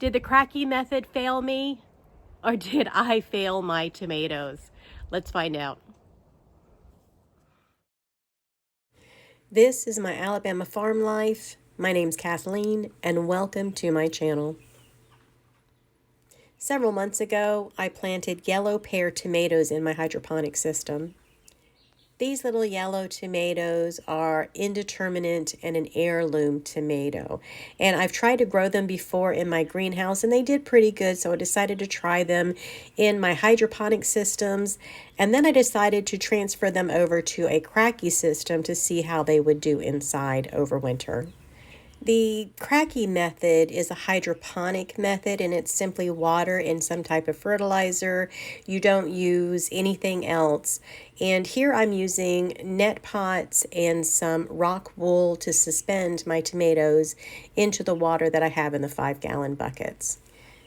Did the Kratky method fail me? Or did I fail my tomatoes? Let's find out. This is my Alabama farm life. My name's Kathleen, and welcome to my channel. Several months ago, I planted yellow pear tomatoes in my hydroponic system. These little yellow tomatoes are indeterminate and an heirloom tomato. And I've tried to grow them before in my greenhouse and they did pretty good, so I decided to try them in my hydroponic systems. And then I decided to transfer them over to a Kratky system to see how they would do inside over winter. The Kratky method is a hydroponic method, and it's simply water and some type of fertilizer. You don't use anything else. And here I'm using net pots and some rock wool to suspend my tomatoes into the water that I have in the 5-gallon buckets.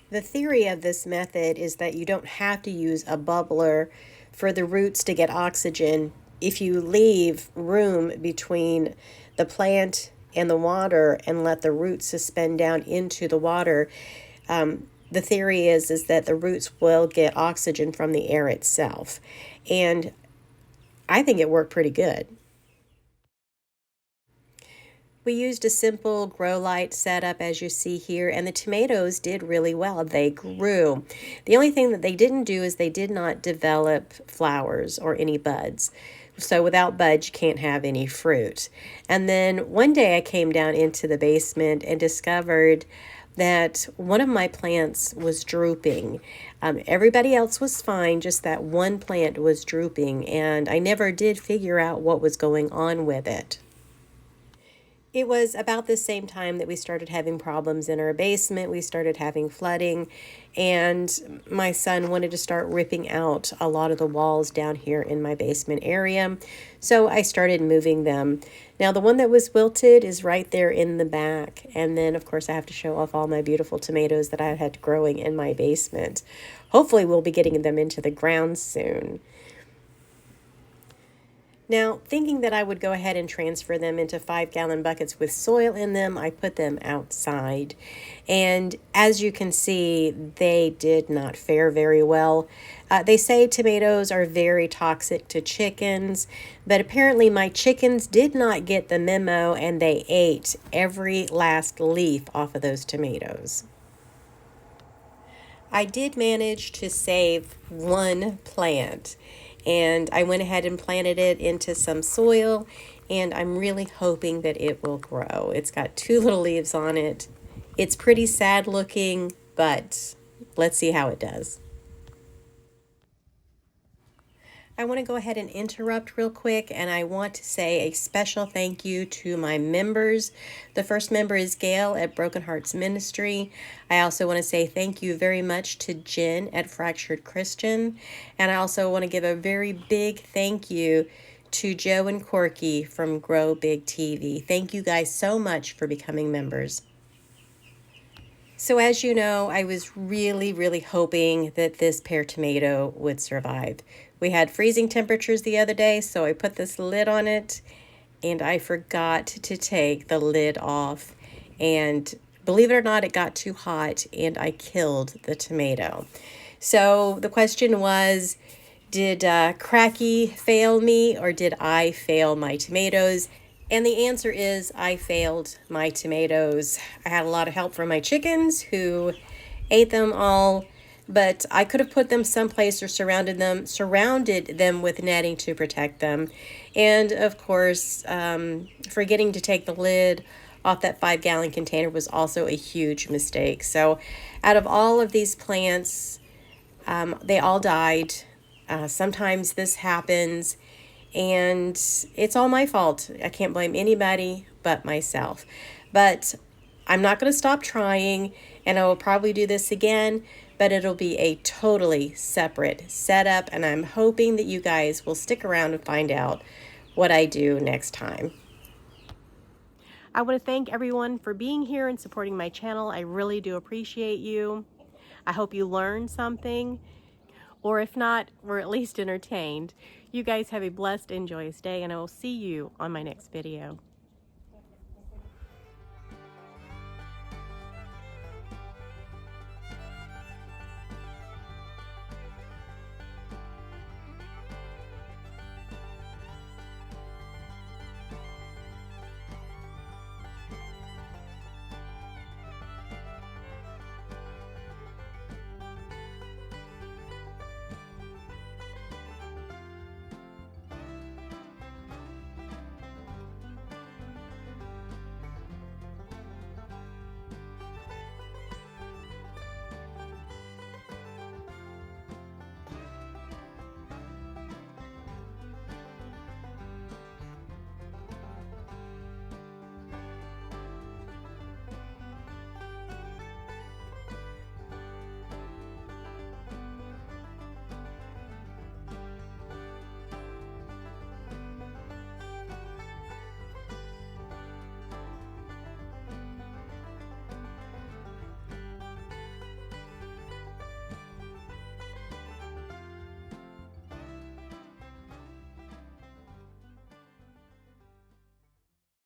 The theory of this method is that you don't have to use a bubbler for the roots to get oxygen if you leave room between the plant and the water and let the roots suspend down into the water. The theory is that the roots will get oxygen from the air itself. And I think it worked pretty good. We used a simple grow light setup as you see here, and the tomatoes did really well. They grew. The only thing that they didn't do is they did not develop flowers or any buds. So without buds, you can't have any fruit. And then one day I came down into the basement and discovered that one of my plants was drooping. Everybody else was fine, just that one plant was drooping, and I never did figure out what was going on with it. It was about the same time that we started having problems in our basement. We started having flooding, and my son wanted to start ripping out a lot of the walls down here in my basement area. So I started moving them. Now the one that was wilted is right there in the back. And then of course I have to show off all my beautiful tomatoes that I had growing in my basement. Hopefully we'll be getting them into the ground soon. Now, thinking that I would go ahead and transfer them into 5-gallon buckets with soil in them, I put them outside. And as you can see, they did not fare very well. They say tomatoes are very toxic to chickens, but apparently my chickens did not get the memo and they ate every last leaf off of those tomatoes. I did manage to save one plant, and I went ahead and planted it into some soil, and I'm really hoping that it will grow. It's got 2 little leaves on it. It's pretty sad looking, but let's see how it does. I want to go ahead and interrupt real quick, and I want to say a special thank you to my members. The first member is Gail at Broken Hearts Ministry. I also want to say thank you very much to Jen at Fractured Christian. And I also want to give a very big thank you to Joe and Corky from Grow Big TV. Thank you guys so much for becoming members. So as you know, I was really hoping that this pear tomato would survive. We had freezing temperatures the other day, so I put this lid on it, and I forgot to take the lid off. And believe it or not, it got too hot, and I killed the tomato. So the question was, did Kratky fail me, or did I fail my tomatoes? And the answer is I failed my tomatoes. I had a lot of help from my chickens who ate them all, but I could have put them someplace or surrounded them with netting to protect them. And of course, forgetting to take the lid off that 5-gallon container was also a huge mistake. So out of all of these plants, they all died. Sometimes this happens, and it's all my fault. I can't blame anybody but myself. But I'm not going to stop trying, and I will probably do this again, but it'll be a totally separate setup, and I'm hoping that you guys will stick around and find out what I do next time. I want to thank everyone for being here and supporting my channel. I really do appreciate you. I hope you learned something, or if not, we're at least entertained. You guys have a blessed and joyous day, and I will see you on my next video.